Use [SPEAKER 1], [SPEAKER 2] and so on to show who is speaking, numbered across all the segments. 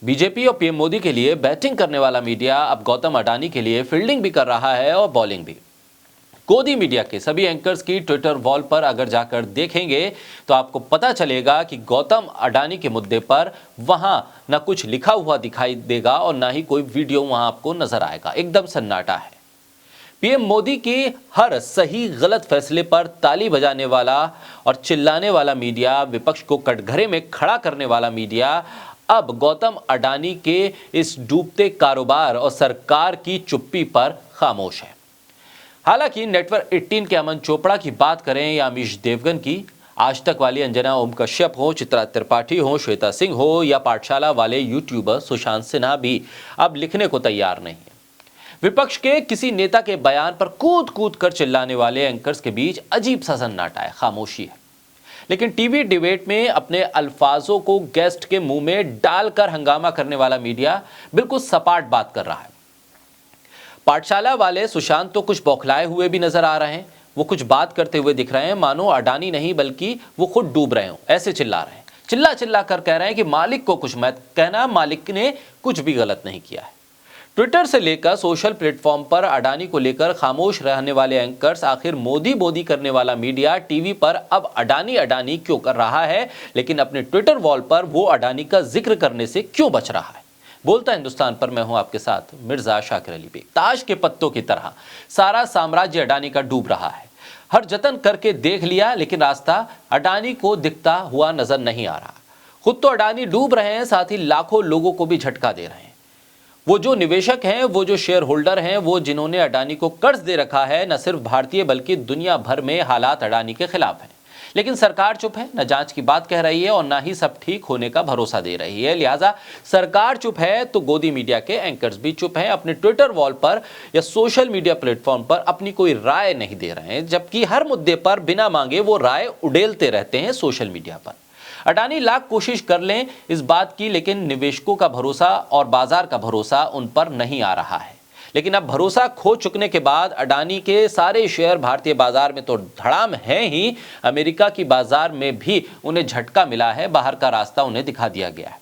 [SPEAKER 1] BJP और PM Modi के लिए बैटिंग करने वाला मीडिया अब गौतम अडानी के लिए फील्डिंग भी कर रहा है और बॉलिंग भी। गोदी मीडिया के सभी एंकर्स की ट्विटर वॉल पर अगर जाकर देखेंगे तो आपको पता चलेगा कि गौतम अडानी के मुद्दे पर वहां न कुछ लिखा हुआ दिखाई देगा और ना ही कोई वीडियो वहां आपको नजर आएगा। एकदम सन्नाटा है। पीएम मोदी के हर सही गलत फैसले पर ताली बजाने वाला और चिल्लाने वाला मीडिया, विपक्ष को कटघरे में खड़ा करने वाला मीडिया अब गौतम अडानी के इस डूबते कारोबार और सरकार की चुप्पी पर खामोश है। हालांकि नेटवर्क 18 के अमन चोपड़ा की बात करें या अमीश देवगन की, आज तक वाली अंजना ओम कश्यप हो, चित्रा त्रिपाठी हो, श्वेता सिंह हो या पाठशाला वाले यूट्यूबर सुशांत सिन्हा भी अब लिखने को तैयार नहीं है। विपक्ष के किसी नेता के बयान पर कूद कूद कर चिल्लाने वाले एंकर्स के बीच अजीब सा सन्नाटा है, खामोशी है। लेकिन टीवी डिबेट में अपने अल्फाजों को गेस्ट के मुंह में डालकर हंगामा करने वाला मीडिया बिल्कुल सपाट बात कर रहा है। पाठशाला वाले सुशांत तो कुछ बौखलाए हुए भी नजर आ रहे हैं। वो कुछ बात करते हुए दिख रहे हैं मानो अडानी नहीं बल्कि वो खुद डूब रहे हो, ऐसे चिल्ला रहे हैं। चिल्ला चिल्ला कर कह रहे हैं कि मालिक को कुछ मत कहना, मालिक ने कुछ भी गलत नहीं किया है। ट्विटर से लेकर सोशल प्लेटफॉर्म पर अडानी को लेकर खामोश रहने वाले एंकर्स, आखिर मोदी मोदी करने वाला मीडिया टीवी पर अब अडानी अडानी क्यों कर रहा है, लेकिन अपने ट्विटर वॉल पर वो अडानी का जिक्र करने से क्यों बच रहा है। बोलता हिंदुस्तान पर मैं हूं आपके साथ मिर्जा शाकिर अली बेग। ताश के पत्तों की तरह सारा साम्राज्य अडानी का डूब रहा है। हर जतन करके देख लिया लेकिन रास्ता अडानी को दिखता हुआ नजर नहीं आ रहा। खुद तो अडानी डूब रहे हैं, साथ ही लाखों लोगों को भी झटका दे रहे हैं। वो जो निवेशक हैं, वो जो शेयर होल्डर हैं, वो जिन्होंने अडानी को कर्ज दे रखा है, न सिर्फ भारतीय बल्कि दुनिया भर में हालात अडानी के खिलाफ हैं। लेकिन सरकार चुप है, न जांच की बात कह रही है और ना ही सब ठीक होने का भरोसा दे रही है। लिहाजा सरकार चुप है तो गोदी मीडिया के एंकर्स भी चुप हैं। अपने ट्विटर वॉल पर या सोशल मीडिया प्लेटफॉर्म पर अपनी कोई राय नहीं दे रहे हैं, जबकि हर मुद्दे पर बिना मांगे वो राय उड़ेलते रहते हैं सोशल मीडिया पर। अडानी लाख कोशिश कर लें इस बात की, लेकिन निवेशकों का भरोसा और बाजार का भरोसा उन पर नहीं आ रहा है। लेकिन अब भरोसा खो चुकने के बाद अडानी के सारे शेयर भारतीय बाजार में तो धड़ाम है ही, अमेरिका की बाजार में भी उन्हें झटका मिला है, बाहर का रास्ता उन्हें दिखा दिया गया है।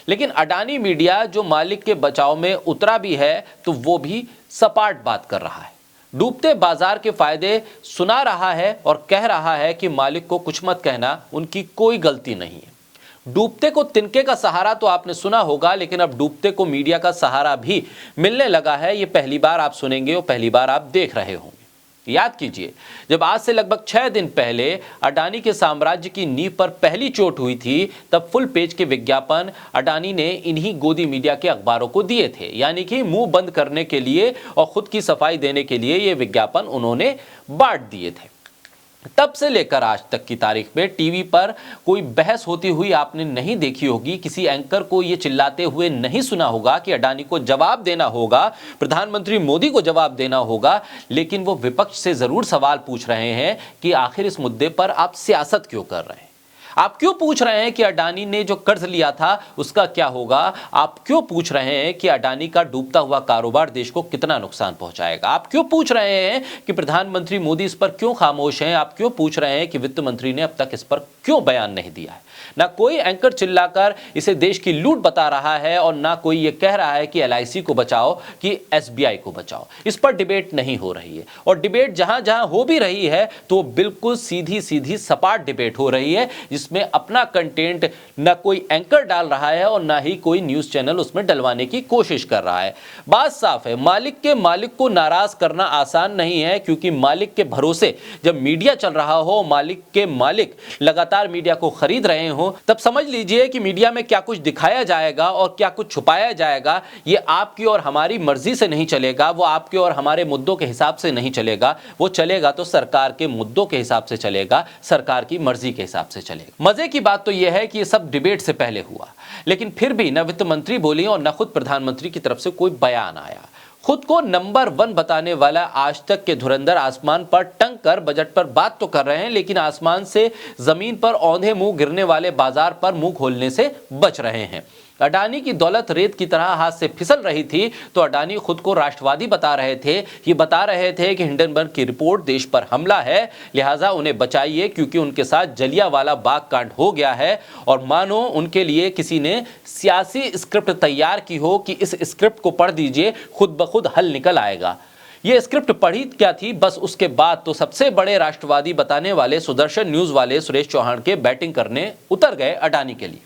[SPEAKER 1] लेकिन अडानी मीडिया जो मालिक के बचाव में उतरा भी है तो वो भी सपाट बात कर रहा है। डूबते बाजार के फायदे सुना रहा है और कह रहा है कि मालिक को कुछ मत कहना, उनकी कोई गलती नहीं है। डूबते को तिनके का सहारा तो आपने सुना होगा, लेकिन अब डूबते को मीडिया का सहारा भी मिलने लगा है। ये पहली बार आप सुनेंगे और पहली बार आप देख रहे होंगे। याद कीजिए, जब आज से लगभग 6 दिन पहले अडानी के साम्राज्य की नींव पर पहली चोट हुई थी, तब फुल पेज के विज्ञापन अडानी ने इन्हीं गोदी मीडिया के अखबारों को दिए थे। यानी कि मुंह बंद करने के लिए और खुद की सफाई देने के लिए ये विज्ञापन उन्होंने बांट दिए थे। तब से लेकर आज तक की तारीख में टीवी पर कोई बहस होती हुई आपने नहीं देखी होगी, किसी एंकर को ये चिल्लाते हुए नहीं सुना होगा कि अडानी को जवाब देना होगा, प्रधानमंत्री मोदी को जवाब देना होगा। लेकिन वो विपक्ष से जरूर सवाल पूछ रहे हैं कि आखिर इस मुद्दे पर आप सियासत क्यों कर रहे हैं। आप क्यों पूछ रहे हैं कि अडानी ने जो कर्ज लिया था उसका क्या होगा। आप क्यों पूछ रहे हैं कि अडानी का डूबता हुआ कारोबार देश को कितना नुकसान पहुंचाएगा। आप क्यों पूछ रहे हैं कि प्रधानमंत्री मोदी इस पर क्यों खामोश हैं। आप क्यों पूछ रहे हैं कि वित्त मंत्री ने अब तक इस पर क्यों बयान नहीं दिया है। ना कोई एंकर चिल्लाकर इसे देश की लूट बता रहा है और ना कोई ये कह रहा है कि LIC को बचाओ कि SBI को बचाओ। इस पर डिबेट नहीं हो रही है और डिबेट जहां जहां हो भी रही है तो बिल्कुल सीधी सीधी सपाट डिबेट हो रही है, जिसमें अपना कंटेंट ना कोई एंकर डाल रहा है और ना ही कोई न्यूज चैनल उसमें डलवाने की कोशिश कर रहा है। बात साफ है, मालिक को नाराज करना आसान नहीं है, क्योंकि मालिक के भरोसे जब मीडिया चल रहा हो, मालिक के मालिक लगातार मीडिया को खरीद रहे हो, तब समझ लीजिए कि मीडिया में क्या कुछ दिखाया जाएगा और क्या कुछ छुपाया जाएगा ये आपकी और हमारी मर्जी से नहीं चलेगा। वो आपके और हमारे मुद्दों के हिसाब से नहीं चलेगा। वो चलेगा तो सरकार के मुद्दों के हिसाब से चलेगा, सरकार की मर्जी के हिसाब से चलेगा। मजे की बात तो यह है कि ये सब डिबेट से पहले हुआ, लेकिन फिर भी न वित्त मंत्री बोली और न खुद प्रधानमंत्री की तरफ से कोई बयान आया। खुद को नंबर 1 बताने वाला आज तक के धुरंधर आसमान पर टंग कर बजट पर बात तो कर रहे हैं, लेकिन आसमान से जमीन पर औंधे मुंह गिरने वाले बाजार पर मुंह खोलने से बच रहे हैं। अडानी की दौलत रेत की तरह हाथ से फिसल रही थी तो अडानी खुद को राष्ट्रवादी बता रहे थे। ये बता रहे थे कि हिंडनबर्ग की रिपोर्ट देश पर हमला है, लिहाजा उन्हें बचाइए क्योंकि उनके साथ जलियांवाला बाग कांड हो गया है। और मानो उनके लिए किसी ने सियासी स्क्रिप्ट तैयार की हो कि इस स्क्रिप्ट को पढ़ दीजिए, खुद ब खुद हल निकल आएगा। ये स्क्रिप्ट पढ़ी क्या थी, बस उसके बाद तो सबसे बड़े राष्ट्रवादी बताने वाले सुदर्शन न्यूज वाले सुरेश चौहान के बैटिंग करने उतर गए अडानी के लिए।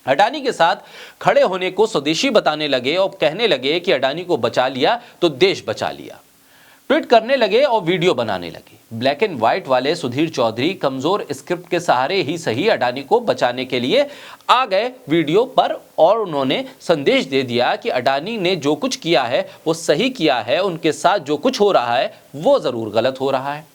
[SPEAKER 1] अडानी के साथ खड़े होने को स्वदेशी बताने लगे और कहने लगे कि अडानी को बचा लिया तो देश बचा लिया। ट्वीट करने लगे और वीडियो बनाने लगे। ब्लैक एंड व्हाइट वाले सुधीर चौधरी कमजोर स्क्रिप्ट के सहारे ही सही अडानी को बचाने के लिए आ गए वीडियो पर और उन्होंने संदेश दे दिया कि अडानी ने जो कुछ किया है वो सही किया है, उनके साथ जो कुछ हो रहा है वो जरूर गलत हो रहा है।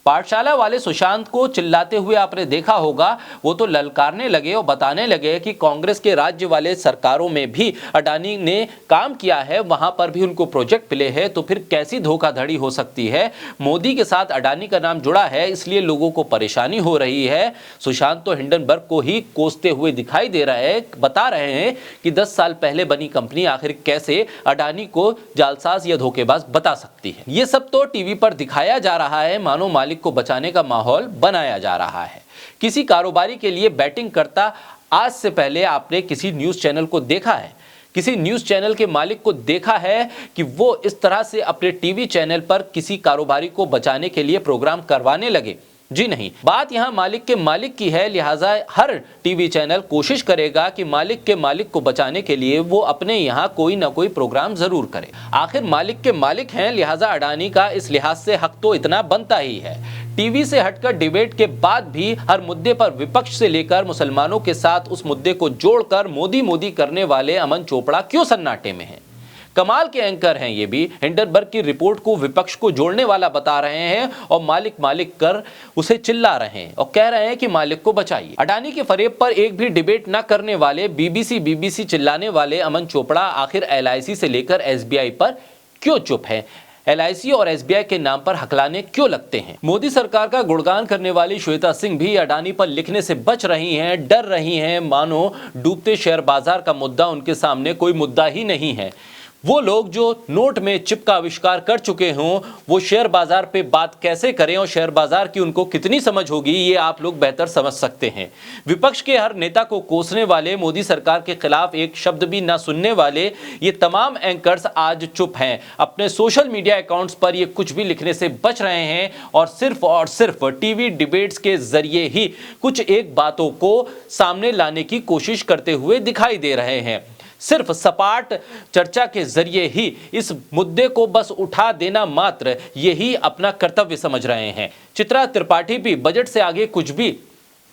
[SPEAKER 1] पाठशाला वाले सुशांत को चिल्लाते हुए आपने देखा होगा, वो तो ललकारने लगे और बताने लगे कि कांग्रेस के राज्य वाले सरकारों में भी अडानी ने काम किया है, वहां पर भी उनको प्रोजेक्ट मिले हैं, तो फिर कैसी धोखाधड़ी हो सकती है। मोदी के साथ अडानी का नाम जुड़ा है इसलिए लोगों को परेशानी हो रही है। सुशांत तो हिंडनबर्ग को ही कोसते हुए दिखाई दे रहे हैं, बता रहे हैं कि 10 साल पहले बनी कंपनी आखिर कैसे अडानी को जालसाज या धोखेबाज बता सकती है। ये सब तो टीवी पर दिखाया जा रहा है, मानो मालिक को बचाने का माहौल बनाया जा रहा है। किसी कारोबारी के लिए बैटिंग करता आज से पहले आपने किसी न्यूज चैनल को देखा है, किसी न्यूज चैनल के मालिक को देखा है कि वो इस तरह से अपने टीवी चैनल पर किसी कारोबारी को बचाने के लिए प्रोग्राम करवाने लगे? जी नहीं, बात यहां मालिक के मालिक की है। लिहाजा हर टीवी चैनल कोशिश करेगा कि मालिक के मालिक को बचाने के लिए वो अपने यहां कोई ना कोई प्रोग्राम जरूर करे। आखिर मालिक के मालिक हैं, लिहाजा अडानी का इस लिहाज से हक तो इतना बनता ही है। टीवी से हटकर डिबेट के बाद भी हर मुद्दे पर विपक्ष से लेकर मुसलमानों के साथ उस मुद्दे को जोड़कर मोदी मोदी करने वाले अमन चोपड़ा क्यों सन्नाटे में हैं? कमाल के एंकर हैं ये भी। हिंडनबर्ग की रिपोर्ट को विपक्ष को जोड़ने वाला बता रहे हैं और मालिक मालिक कर उसे चिल्ला रहे हैं और कह रहे हैं कि मालिक को बचाइए। अडानी के फरेब पर एक भी डिबेट न करने वाले बीबीसी चिल्लाने वाले अमन चोपड़ा आखिर LIC से लेकर SBI पर क्यों चुप है? LIC और SBI के नाम पर हकलाने क्यों लगते हैं? मोदी सरकार का गुणगान करने वाली श्वेता सिंह भी अडानी पर लिखने से बच रही हैं, डर रही हैं, मानो डूबते शेयर बाजार का मुद्दा उनके सामने कोई मुद्दा ही नहीं है। वो लोग जो नोट में चिप का आविष्कार कर चुके हों, वो शेयर बाजार पे बात कैसे करें और शेयर बाजार की उनको कितनी समझ होगी, ये आप लोग बेहतर समझ सकते हैं। विपक्ष के हर नेता को कोसने वाले, मोदी सरकार के खिलाफ एक शब्द भी ना सुनने वाले ये तमाम एंकर्स आज चुप हैं। अपने सोशल मीडिया अकाउंट्स पर ये कुछ भी लिखने से बच रहे हैं और सिर्फ टीवी डिबेट्स के जरिए ही कुछ एक बातों को सामने लाने की कोशिश करते हुए दिखाई दे रहे हैं। सिर्फ सपाट चर्चा के जरिए ही इस मुद्दे को बस उठा देना मात्र यही अपना कर्तव्य समझ रहे हैं। चित्रा त्रिपाठी भी बजट से आगे कुछ भी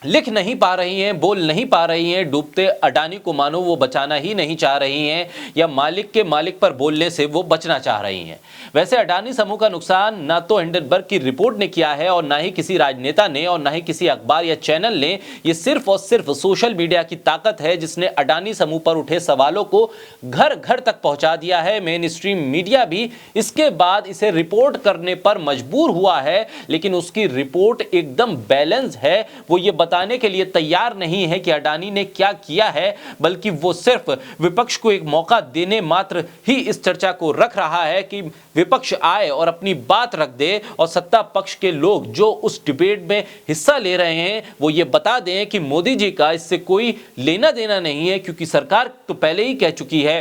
[SPEAKER 1] लिख नहीं पा रही हैं, बोल नहीं पा रही हैं। डूबते अडानी को मानो वो बचाना ही नहीं चाह रही हैं या मालिक के मालिक पर बोलने से वो बचना चाह रही हैं। वैसे अडानी समूह का नुकसान ना तो हिंडनबर्ग की रिपोर्ट ने किया है और ना ही किसी राजनेता ने और ना ही किसी अखबार या चैनल ने। ये सिर्फ और सिर्फ सोशल मीडिया की ताकत है जिसने अडानी समूह पर उठे सवालों को घर घर तक पहुंचा दिया है। मेन स्ट्रीम मीडिया भी इसके बाद इसे रिपोर्ट करने पर मजबूर हुआ है, लेकिन उसकी रिपोर्ट एकदम बैलेंस है। वो ये बताने के लिए तैयार नहीं है कि अडानी ने क्या किया है, बल्कि वो सिर्फ विपक्ष को एक मौका देने मात्र ही इस चर्चा को रख रहा है कि विपक्ष आए और अपनी बात रख दे और सत्ता पक्ष के लोग जो उस डिबेट में हिस्सा ले रहे हैं वो ये बता दें कि मोदी जी का इससे कोई लेना देना नहीं है, क्योंकि सरकार तो पहले ही कह चुकी है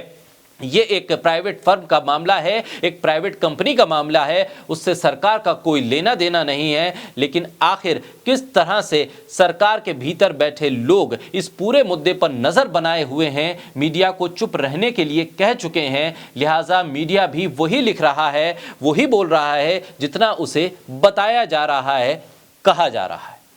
[SPEAKER 1] ये एक प्राइवेट फर्म का मामला है, एक प्राइवेट कंपनी का मामला है, उससे सरकार का कोई लेना देना नहीं है। लेकिन आखिर किस तरह से सरकार के भीतर बैठे लोग इस पूरे मुद्दे पर नजर बनाए हुए हैं, मीडिया को चुप रहने के लिए कह चुके हैं। लिहाजा मीडिया भी वही लिख रहा है, वही बोल रहा है जितना उसे बताया जा रहा है, कहा जा रहा है।